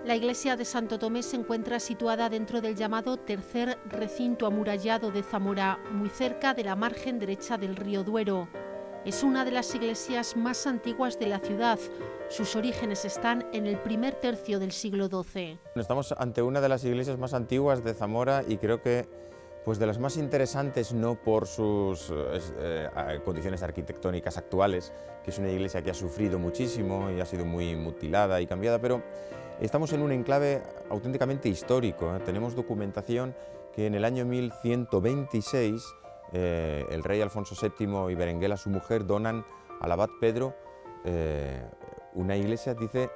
La iglesia de Santo Tomé se encuentra situada dentro del llamado tercer recinto amurallado de Zamora, muy cerca de la margen derecha del río Duero. Es una de las iglesias más antiguas de la ciudad. Sus orígenes están en el primer tercio del siglo XII. Estamos ante una de las iglesias más antiguas de Zamora y creo que de las más interesantes, no por sus condiciones arquitectónicas actuales, que es una iglesia que ha sufrido muchísimo y ha sido muy mutilada y cambiada, pero estamos en un enclave auténticamente histórico. Tenemos documentación que en el año 1126 el rey Alfonso VII y Berenguela, su mujer, donan al abad Pedro una iglesia, dice,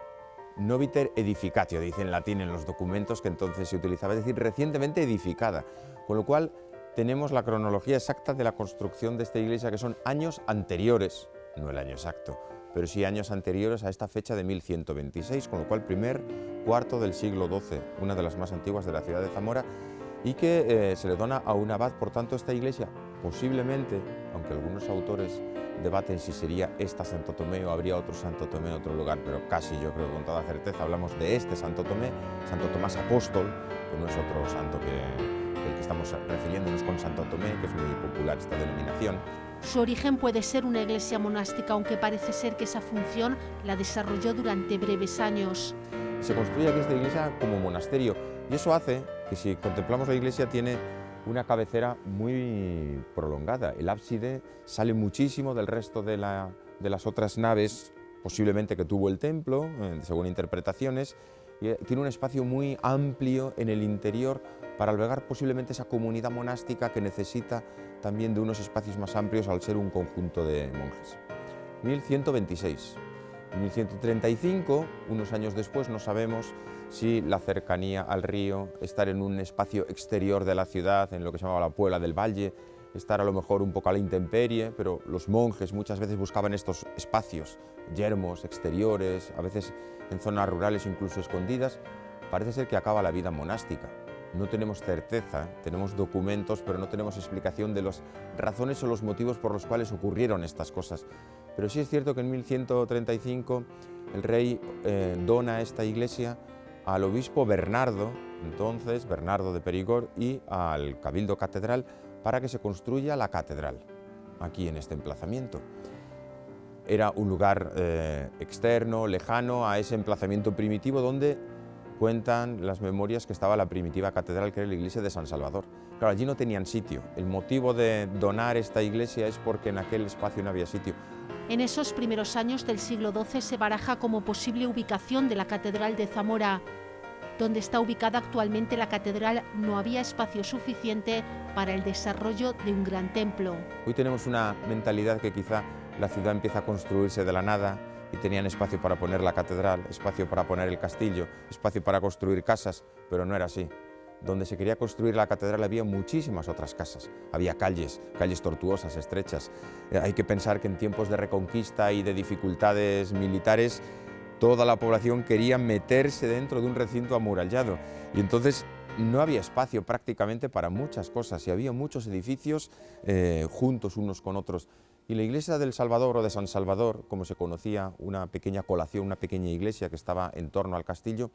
noviter edificatio, dice en latín en los documentos que entonces se utilizaba, es decir, recientemente edificada, con lo cual tenemos la cronología exacta de la construcción de esta iglesia, que son años anteriores, no el año exacto, pero sí años anteriores a esta fecha de 1126, con lo cual primer cuarto del siglo XII, una de las más antiguas de la ciudad de Zamora, y que se le dona a un abad. Por tanto, esta iglesia posiblemente, aunque algunos autores debaten si sería esta Santo Tomé o habría otro Santo Tomé en otro lugar, pero casi yo creo que con toda certeza hablamos de este Santo Tomé, Santo Tomás Apóstol, que no es otro santo del que estamos refiriéndonos con Santo Tomé, que es muy popular esta denominación. Su origen puede ser una iglesia monástica, aunque parece ser que esa función la desarrolló durante breves años. Se construye aquí esta iglesia como monasterio y eso hace que, si contemplamos la iglesia, tiene una cabecera muy prolongada. El ábside sale muchísimo del resto de las otras naves, posiblemente que tuvo el templo, según interpretaciones, y tiene un espacio muy amplio en el interior para albergar posiblemente esa comunidad monástica que necesita también de unos espacios más amplios al ser un conjunto de monjes. 1126. En 1135, unos años después, no sabemos si la cercanía al río, estar en un espacio exterior de la ciudad, en lo que se llamaba la Puebla del Valle, estar a lo mejor un poco a la intemperie, pero los monjes muchas veces buscaban estos espacios yermos, exteriores, a veces en zonas rurales incluso escondidas. Parece ser que acaba la vida monástica. No tenemos certeza, tenemos documentos, pero no tenemos explicación de las razones o los motivos por los cuales ocurrieron estas cosas. Pero sí es cierto que en 1135 el rey dona esta iglesia al obispo Bernardo, entonces Bernardo de Perigord, y al Cabildo Catedral para que se construya la catedral aquí en este emplazamiento. Era un lugar externo, lejano a ese emplazamiento primitivo donde cuentan las memorias que estaba la primitiva catedral, que era la iglesia de San Salvador. Claro, allí no tenían sitio. El motivo de donar esta iglesia es porque en aquel espacio no había sitio. En esos primeros años del siglo XII se baraja como posible ubicación de la Catedral de Zamora. Donde está ubicada actualmente la catedral no había espacio suficiente para el desarrollo de un gran templo. Hoy tenemos una mentalidad que quizá la ciudad empieza a construirse de la nada y tenían espacio para poner la catedral, espacio para poner el castillo, espacio para construir casas, pero no era así. Donde se quería construir la catedral había muchísimas otras casas, había calles tortuosas, estrechas. Hay que pensar que en tiempos de reconquista y de dificultades militares, toda la población quería meterse dentro de un recinto amurallado y entonces no había espacio prácticamente para muchas cosas y había muchos edificios juntos unos con otros. Y la iglesia del Salvador o de San Salvador, como se conocía, una pequeña colación, una pequeña iglesia que estaba en torno al castillo,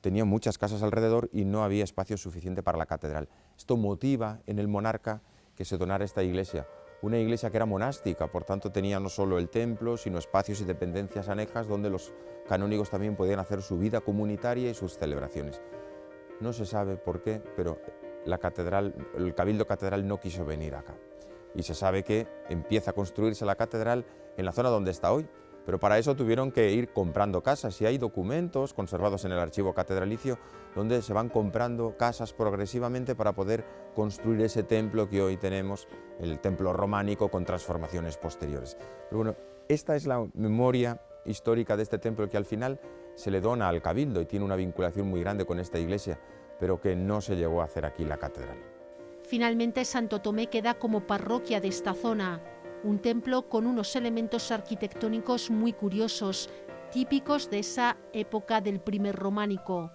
tenía muchas casas alrededor y no había espacio suficiente para la catedral. Esto motiva en el monarca que se donara esta iglesia, una iglesia que era monástica, por tanto tenía no solo el templo, sino espacios y dependencias anejas donde los canónigos también podían hacer su vida comunitaria y sus celebraciones. No se sabe por qué, pero la catedral, el Cabildo Catedral no quiso venir acá. Y se sabe que empieza a construirse la catedral en la zona donde está hoy, pero para eso tuvieron que ir comprando casas y hay documentos conservados en el archivo catedralicio donde se van comprando casas progresivamente para poder construir ese templo que hoy tenemos, el templo románico con transformaciones posteriores. Pero bueno, esta es la memoria histórica de este templo que al final se le dona al Cabildo y tiene una vinculación muy grande con esta iglesia, pero que no se llegó a hacer aquí la catedral. Finalmente, Santo Tomé queda como parroquia de esta zona, un templo con unos elementos arquitectónicos muy curiosos, típicos de esa época del primer románico.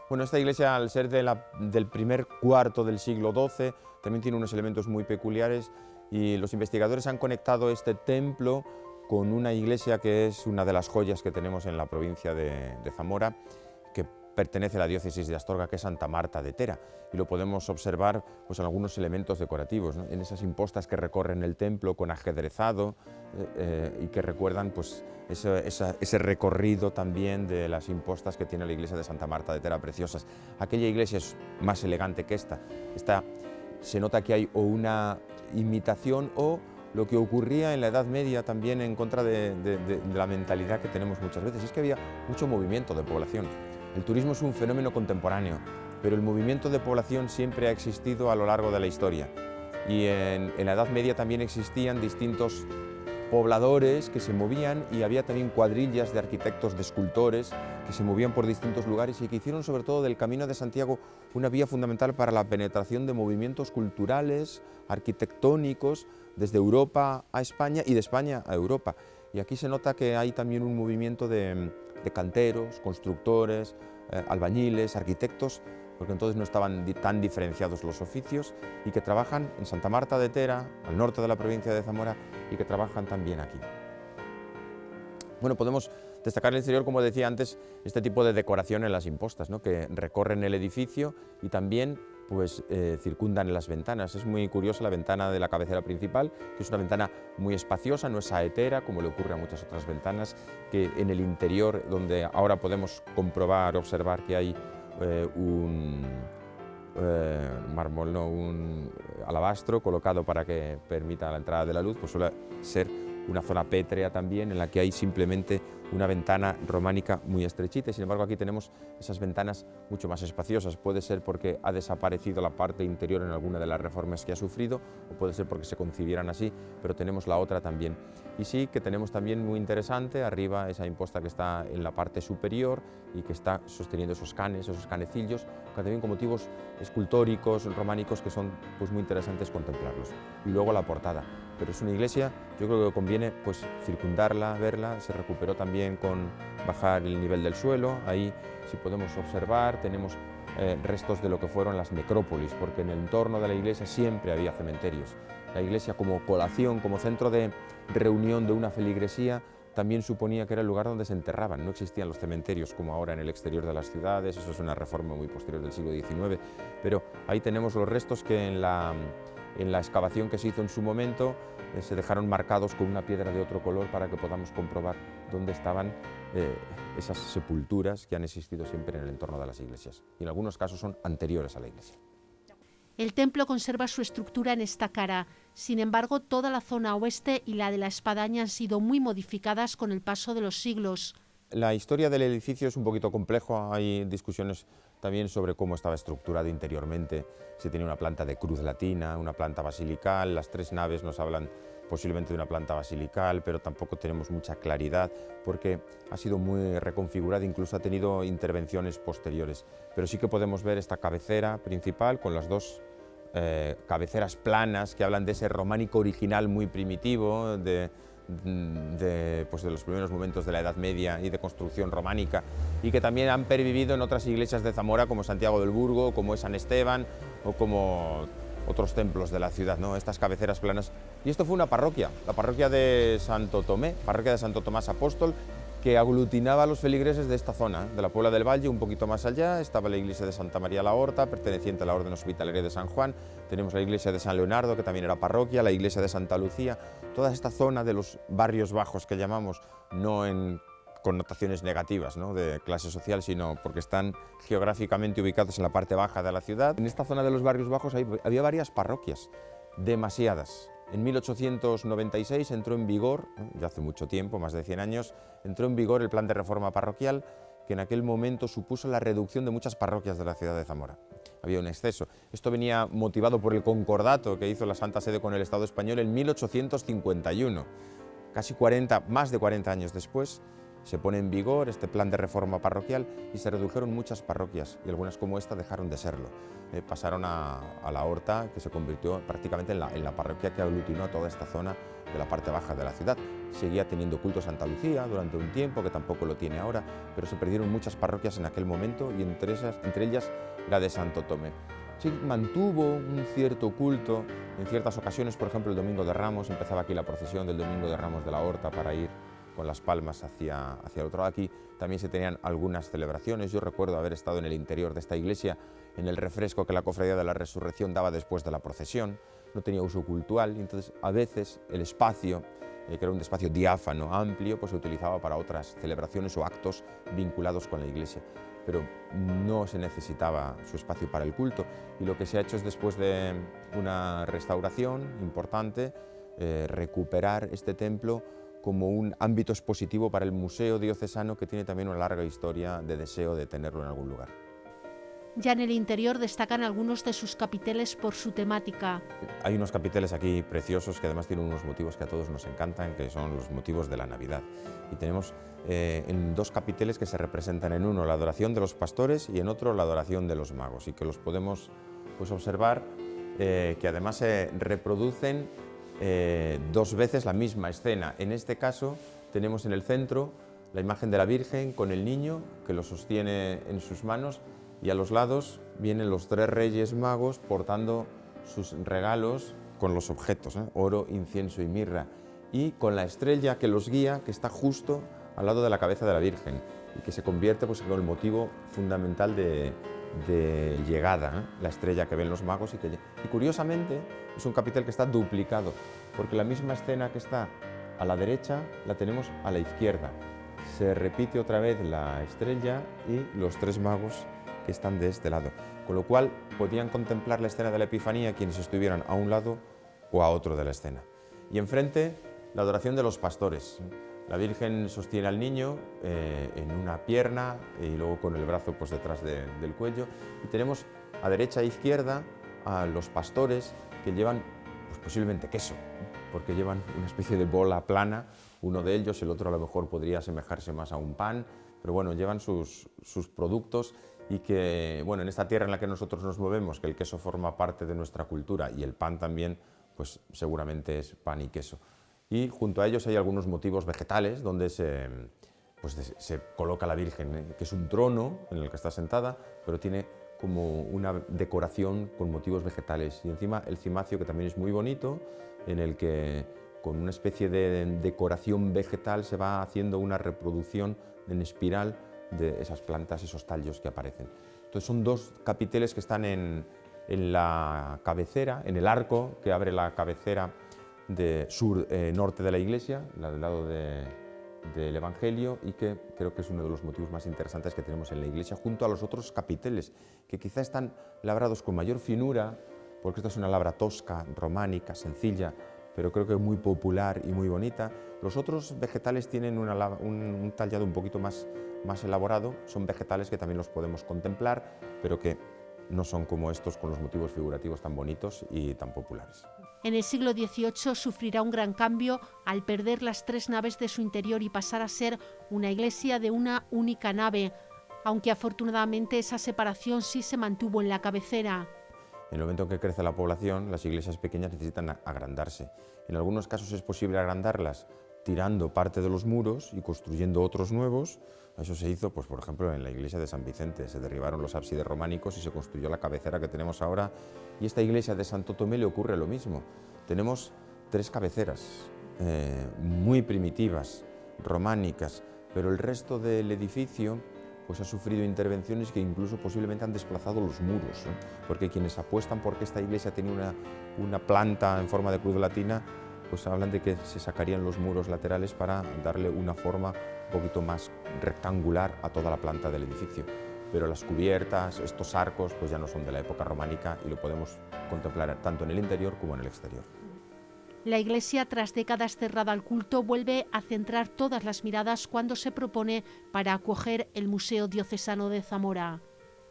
Bueno, esta iglesia, al ser del primer cuarto del siglo XII, también tiene unos elementos muy peculiares y los investigadores han conectado este templo con una iglesia que es una de las joyas que tenemos en la provincia de Zamora, que pertenece a la diócesis de Astorga, que es Santa Marta de Tera, y lo podemos observar pues, en algunos elementos decorativos, ¿no? En esas impostas que recorren el templo con ajedrezado y que recuerdan pues, ese recorrido también de las impostas que tiene la iglesia de Santa Marta de Tera, preciosas. Aquella iglesia es más elegante que esta. Se nota que hay o una imitación o lo que ocurría en la Edad Media también en contra de la mentalidad que tenemos muchas veces. Es que había mucho movimiento de población. El turismo es un fenómeno contemporáneo, pero el movimiento de población siempre ha existido a lo largo de la historia. Y en la Edad Media también existían distintos pobladores que se movían y había también cuadrillas de arquitectos, de escultores que se movían por distintos lugares y que hicieron sobre todo del Camino de Santiago una vía fundamental para la penetración de movimientos culturales, arquitectónicos, desde Europa a España y de España a Europa. Y aquí se nota que hay también un movimiento de canteros, constructores, albañiles, arquitectos, porque entonces no estaban tan diferenciados los oficios y que trabajan en Santa Marta de Tera, al norte de la provincia de Zamora, y que trabajan también aquí. Bueno, podemos destacar en el exterior, como decía antes, este tipo de decoración en las impostas, ¿no? Que recorren el edificio y también pues, circundan las ventanas. Es muy curiosa la ventana de la cabecera principal, que es una ventana muy espaciosa, no es saetera, como le ocurre a muchas otras ventanas, que en el interior, donde ahora podemos comprobar, observar que hay un mármol, no, un alabastro colocado para que permita la entrada de la luz, pues suele ser una zona pétrea también en la que hay simplemente una ventana románica muy estrechita y sin embargo aquí tenemos esas ventanas mucho más espaciosas. Puede ser porque ha desaparecido la parte interior en alguna de las reformas que ha sufrido o puede ser porque se concibieran así, pero tenemos la otra también. Y sí que tenemos también muy interesante arriba esa imposta que está en la parte superior y que está sosteniendo esos canes, esos canecillos, también con motivos escultóricos, románicos que son pues, muy interesantes contemplarlos. Y luego la portada. Pero es una iglesia, yo creo que conviene pues, circundarla, verla, se recuperó también con bajar el nivel del suelo, ahí si podemos observar tenemos restos de lo que fueron las necrópolis, porque en el entorno de la iglesia siempre había cementerios. La iglesia como colación, como centro de reunión de una feligresía, también suponía que era el lugar donde se enterraban, no existían los cementerios como ahora en el exterior de las ciudades, eso es una reforma muy posterior del siglo XIX, pero ahí tenemos los restos que en la excavación que se hizo en su momento se dejaron marcados con una piedra de otro color para que podamos comprobar dónde estaban esas sepulturas que han existido siempre en el entorno de las iglesias y en algunos casos son anteriores a la iglesia. El templo conserva su estructura en esta cara, sin embargo toda la zona oeste y la de la espadaña han sido muy modificadas con el paso de los siglos. La historia del edificio es un poquito complejo, hay discusiones también sobre cómo estaba estructurado interiormente, si tenía una planta de cruz latina, una planta basilical, las tres naves nos hablan posiblemente de una planta basilical, pero tampoco tenemos mucha claridad porque ha sido muy reconfigurada, incluso ha tenido intervenciones posteriores, pero sí que podemos ver esta cabecera principal con las dos cabeceras planas que hablan de ese románico original muy primitivo, de los primeros momentos de la Edad Media y de construcción románica y que también han pervivido en otras iglesias de Zamora como Santiago del Burgo, como es San Esteban o como otros templos de la ciudad, ¿no? Estas cabeceras planas. Y esto fue una parroquia, la parroquia de Santo Tomé, parroquia de Santo Tomás Apóstol, que aglutinaba a los feligreses de esta zona, de la Puebla del Valle, un poquito más allá, estaba la iglesia de Santa María la Horta, perteneciente a la Orden Hospitalaria de San Juan, tenemos la iglesia de San Leonardo, que también era parroquia, la iglesia de Santa Lucía, toda esta zona de los barrios bajos que llamamos, no en connotaciones negativas, ¿no?, de clase social, sino porque están geográficamente ubicados en la parte baja de la ciudad. En esta zona de los barrios bajos había varias parroquias, demasiadas. En 1896 entró en vigor, ya hace mucho tiempo, más de 100 años, entró en vigor el plan de reforma parroquial que en aquel momento supuso la reducción de muchas parroquias de la ciudad de Zamora. Había un exceso. Esto venía motivado por el concordato que hizo la Santa Sede con el Estado español en 1851. Más de 40 años después, se pone en vigor este plan de reforma parroquial y se redujeron muchas parroquias y algunas como esta dejaron de serlo. Pasaron a la Horta, que se convirtió prácticamente en la parroquia que aglutinó a toda esta zona de la parte baja de la ciudad. Seguía teniendo culto Santa Lucía durante un tiempo, que tampoco lo tiene ahora, pero se perdieron muchas parroquias en aquel momento y entre ellas la de Santo Tomé. Sí, mantuvo un cierto culto en ciertas ocasiones, por ejemplo el Domingo de Ramos, empezaba aquí la procesión del Domingo de Ramos de la Horta para ir con las palmas hacia el otro lado. Aquí también se tenían algunas celebraciones. Yo recuerdo haber estado en el interior de esta iglesia, en el refresco que la Cofradía de la Resurrección daba después de la procesión. No tenía uso cultural, y entonces a veces el espacio, que era un espacio diáfano, amplio, pues se utilizaba para otras celebraciones o actos vinculados con la iglesia, pero no se necesitaba su espacio para el culto. Y lo que se ha hecho es, después de una restauración importante, recuperar este templo como un ámbito expositivo para el Museo Diocesano, que tiene también una larga historia de deseo de tenerlo en algún lugar. Ya en el interior destacan algunos de sus capiteles por su temática. Hay unos capiteles aquí preciosos que además tienen unos motivos que a todos nos encantan, que son los motivos de la Navidad. Y tenemos en dos capiteles que se representan: en uno la adoración de los pastores y en otro la adoración de los magos, y que los podemos pues observar, que además se reproducen dos veces la misma escena. En este caso tenemos en el centro la imagen de la Virgen con el niño que lo sostiene en sus manos, y a los lados vienen los tres reyes magos portando sus regalos con los objetos, oro, incienso y mirra, y con la estrella que los guía, que está justo al lado de la cabeza de la Virgen, y que se convierte pues en el motivo fundamental de llegada, la estrella que ven los magos. Y curiosamente es un capitel que está duplicado, porque la misma escena que está a la derecha la tenemos a la izquierda. Se repite otra vez la estrella y los tres magos que están de este lado, con lo cual podían contemplar la escena de la Epifanía quienes estuvieran a un lado o a otro de la escena. Y enfrente, la adoración de los pastores. La Virgen sostiene al niño en una pierna y luego con el brazo pues detrás del cuello, y tenemos a derecha e izquierda a los pastores que llevan pues posiblemente queso, porque llevan una especie de bola plana, uno de ellos, el otro a lo mejor podría asemejarse más a un pan, pero bueno, llevan sus productos. Y que, bueno, en esta tierra en la que nosotros nos movemos, que el queso forma parte de nuestra cultura y el pan también, pues seguramente es pan y queso. Y junto a ellos hay algunos motivos vegetales donde se coloca la Virgen, que es un trono en el que está sentada, pero tiene como una decoración con motivos vegetales. Y encima el cimacio, que también es muy bonito, en el que con una especie de decoración vegetal se va haciendo una reproducción en espiral de esas plantas, esos tallos que aparecen. Entonces son dos capiteles que están en la cabecera, en el arco que abre la cabecera de norte de la iglesia, del lado del Evangelio, y que creo que es uno de los motivos más interesantes que tenemos en la iglesia, junto a los otros capiteles, que quizá están labrados con mayor finura, porque esta es una labra tosca, románica, sencilla, pero creo que muy popular y muy bonita. Los otros vegetales tienen un tallado un poquito más elaborado, son vegetales que también los podemos contemplar, pero que no son como estos con los motivos figurativos tan bonitos y tan populares. En el siglo XVIII sufrirá un gran cambio al perder las tres naves de su interior y pasar a ser una iglesia de una única nave, aunque afortunadamente esa separación sí se mantuvo en la cabecera. En el momento en que crece la población, las iglesias pequeñas necesitan agrandarse. En algunos casos es posible agrandarlas tirando parte de los muros y construyendo otros nuevos. Eso se hizo, pues, por ejemplo, en la iglesia de San Vicente. Se derribaron los ábsides románicos y se construyó la cabecera que tenemos ahora. Y esta iglesia de Santo Tomé le ocurre lo mismo. Tenemos tres cabeceras muy primitivas, románicas, pero el resto del edificio pues ha sufrido intervenciones que incluso posiblemente han desplazado los muros, porque quienes apuestan porque esta iglesia tiene una planta en forma de cruz latina, pues hablan de que se sacarían los muros laterales para darle una forma un poquito más rectangular a toda la planta del edificio. Pero las cubiertas, estos arcos, pues ya no son de la época románica y lo podemos contemplar tanto en el interior como en el exterior. La Iglesia, tras décadas cerrada al culto, vuelve a centrar todas las miradas cuando se propone para acoger el Museo Diocesano de Zamora.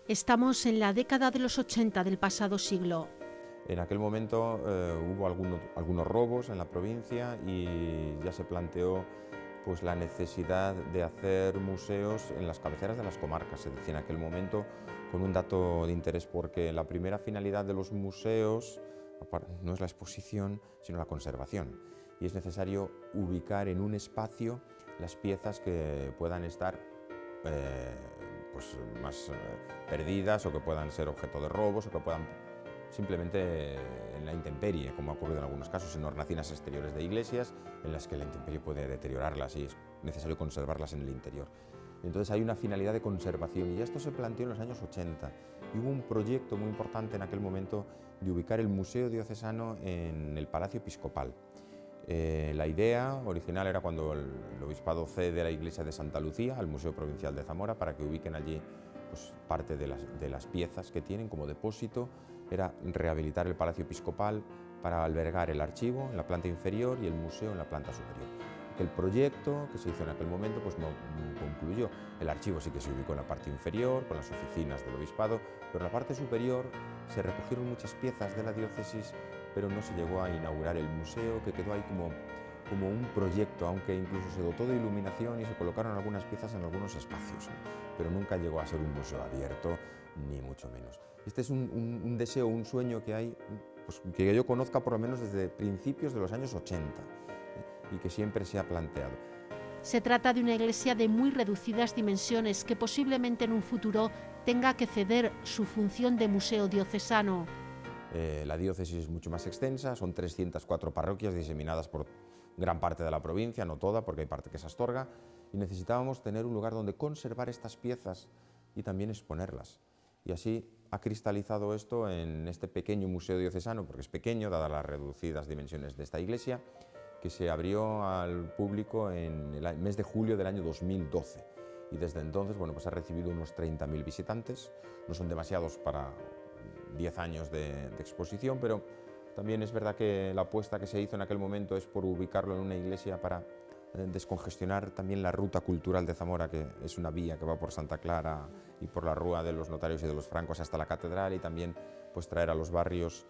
Estamos en la década de los 80 del pasado siglo. En aquel momento hubo algunos robos en la provincia y ya se planteó pues, la necesidad de hacer museos en las cabeceras de las comarcas. Se decía en aquel momento, con un dato de interés, porque la primera finalidad de los museos no es la exposición, sino la conservación. Y es necesario ubicar en un espacio las piezas que puedan estar pues más perdidas, o que puedan ser objeto de robos, o que puedan simplemente en la intemperie, como ha ocurrido en algunos casos, en hornacinas exteriores de iglesias, en las que la intemperie puede deteriorarlas, y es necesario conservarlas en el interior. Entonces hay una finalidad de conservación y esto se planteó en los años 80 y hubo un proyecto muy importante en aquel momento de ubicar el Museo Diocesano en el Palacio Episcopal. La idea original era cuando el Obispado cede a la Iglesia de Santa Lucía al Museo Provincial de Zamora para que ubiquen allí pues, parte de las piezas que tienen como depósito, era rehabilitar el Palacio Episcopal para albergar el archivo en la planta inferior y el museo en la planta superior. El proyecto que se hizo en aquel momento pues no concluyó. El archivo sí que se ubicó en la parte inferior, con las oficinas del obispado, pero en la parte superior se recogieron muchas piezas de la diócesis, pero no se llegó a inaugurar el museo, que quedó ahí como un proyecto, aunque incluso se dotó de iluminación y se colocaron algunas piezas en algunos espacios, pero nunca llegó a ser un museo abierto, ni mucho menos. Este es un deseo, un sueño que hay, pues, que yo conozca por lo menos desde principios de los años 80, y que siempre se ha planteado. Se trata de una iglesia de muy reducidas dimensiones que posiblemente en un futuro tenga que ceder su función de museo diocesano. La diócesis es mucho más extensa, son 304 parroquias diseminadas por gran parte de la provincia, no toda, porque hay parte que es Astorga, y necesitábamos tener un lugar donde conservar estas piezas y también exponerlas. Y así ha cristalizado esto en este pequeño museo diocesano, porque es pequeño, dadas las reducidas dimensiones de esta iglesia, que se abrió al público en el mes de julio del año 2012 y desde entonces bueno, pues ha recibido unos 30.000 visitantes, no son demasiados para 10 años de exposición, pero también es verdad que la apuesta que se hizo en aquel momento es por ubicarlo en una iglesia para descongestionar también la ruta cultural de Zamora, que es una vía que va por Santa Clara y por la Rúa de los Notarios y de los Francos hasta la catedral, y también pues traer a los barrios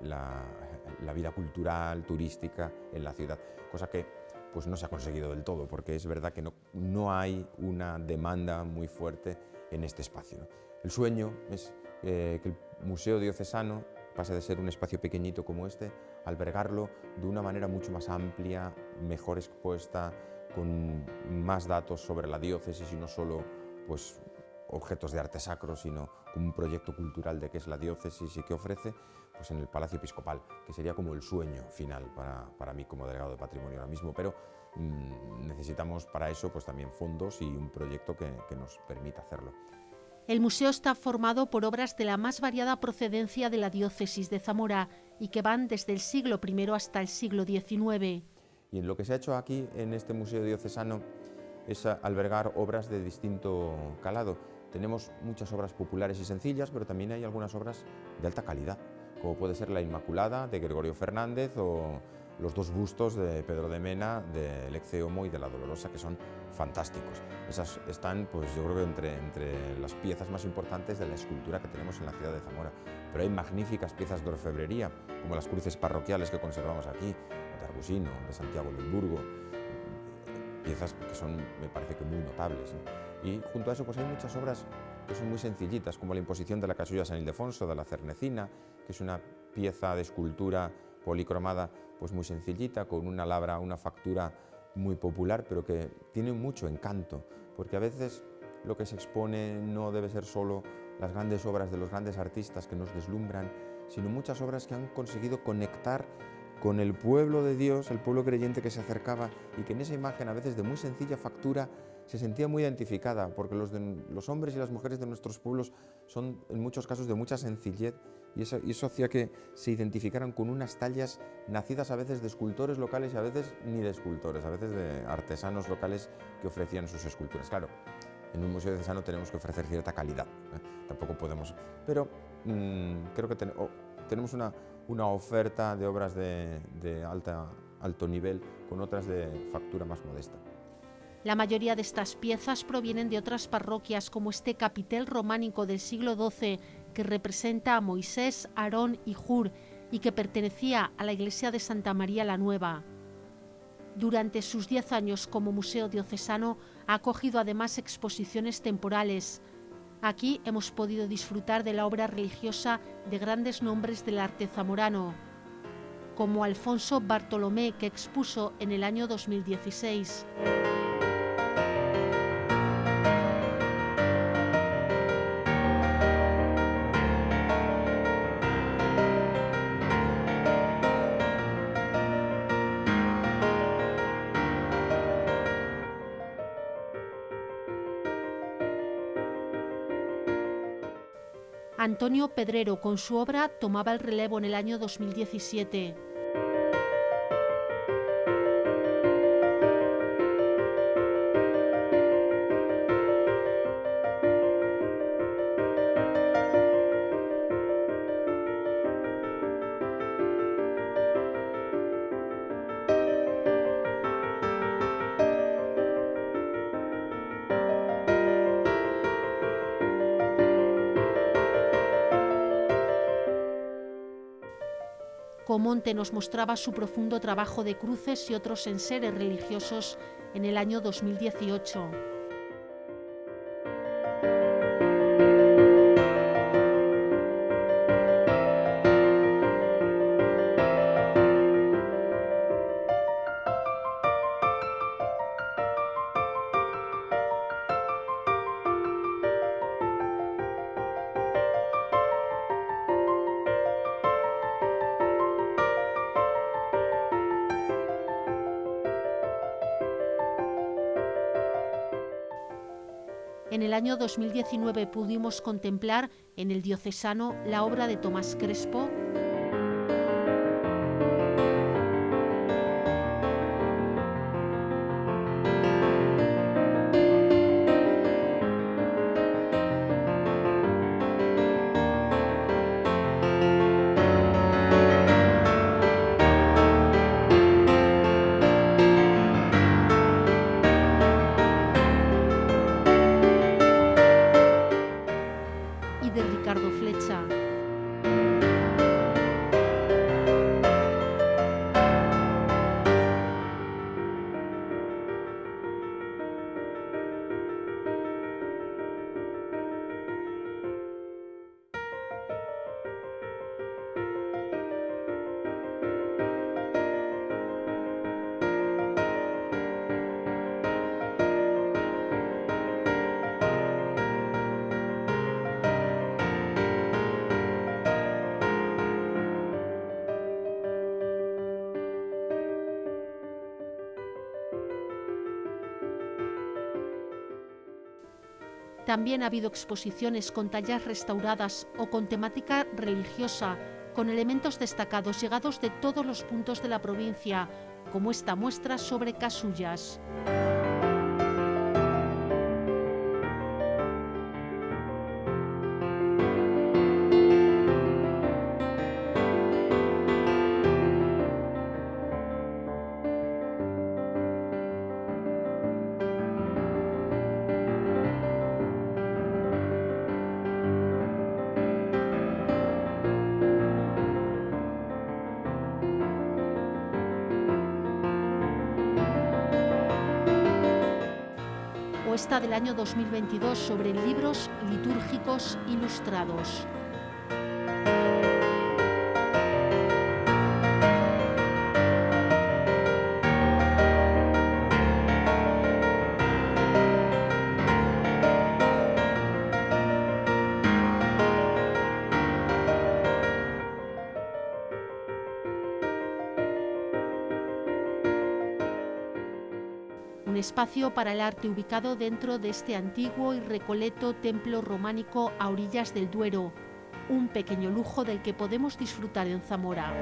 la vida cultural, turística en la ciudad, cosa que pues no se ha conseguido del todo, porque es verdad que no hay una demanda muy fuerte en este espacio, ¿no? El sueño es que el Museo Diocesano pase de ser un espacio pequeñito como este, albergarlo de una manera mucho más amplia, mejor expuesta, con más datos sobre la diócesis y no solo pues, objetos de arte sacro, sino como un proyecto cultural de qué es la diócesis y qué ofrece, pues en el Palacio Episcopal, que sería como el sueño final para mí como delegado de patrimonio ahora mismo, pero necesitamos para eso pues también fondos y un proyecto que nos permita hacerlo. El museo está formado por obras de la más variada procedencia de la diócesis de Zamora y que van desde el siglo I hasta el siglo XIX. Y lo que se ha hecho aquí en este museo diocesano es albergar obras de distinto calado. Tenemos muchas obras populares y sencillas, pero también hay algunas obras de alta calidad, como puede ser la Inmaculada de Gregorio Fernández o los dos bustos de Pedro de Mena, del Ecce-Homo y de la Dolorosa, que son fantásticos. Esas están, pues yo creo que entre las piezas más importantes de la escultura que tenemos en la ciudad de Zamora. Pero hay magníficas piezas de orfebrería, como las cruces parroquiales que conservamos aquí, de Arbusino, de Santiago del Burgo, piezas que son, me parece que muy notables, ¿no? Y junto a eso pues hay muchas obras que son muy sencillitas, como la imposición de la casulla San Ildefonso de la Cernecina, que es una pieza de escultura policromada pues muy sencillita, con una labra, una factura muy popular, pero que tiene mucho encanto, porque a veces lo que se expone no debe ser solo las grandes obras de los grandes artistas que nos deslumbran, sino muchas obras que han conseguido conectar con el pueblo de Dios, el pueblo creyente que se acercaba y que en esa imagen, a veces de muy sencilla factura, se sentía muy identificada, porque los hombres y las mujeres de nuestros pueblos son en muchos casos de mucha sencillez, y eso hacía que se identificaran con unas tallas nacidas a veces de escultores locales y a veces ni de escultores, a veces de artesanos locales que ofrecían sus esculturas. Claro, en un museo diocesano tenemos que ofrecer cierta calidad, tampoco podemos, pero creo que tenemos una oferta de obras de alto nivel con otras de factura más modesta. La mayoría de estas piezas provienen de otras parroquias, como este capitel románico del siglo XII que representa a Moisés, Aarón y Hur y que pertenecía a la iglesia de Santa María la Nueva. Durante sus 10 años como museo diocesano ha acogido además exposiciones temporales. Aquí hemos podido disfrutar de la obra religiosa de grandes nombres del arte zamorano, como Alfonso Bartolomé, que expuso en el año 2016. Antonio Pedrero, con su obra, tomaba el relevo en el año 2017. Comonte nos mostraba su profundo trabajo de cruces y otros enseres religiosos en el año 2018. En el año 2019 pudimos contemplar en el Diocesano la obra de Tomás Crespo, y de Ricardo Flecha. También ha habido exposiciones con tallas restauradas o con temática religiosa, con elementos destacados llegados de todos los puntos de la provincia, como esta muestra sobre casullas. O esta del año 2022 sobre libros litúrgicos ilustrados. Un espacio para el arte ubicado dentro de este antiguo y recoleto templo románico a orillas del Duero, un pequeño lujo del que podemos disfrutar en Zamora.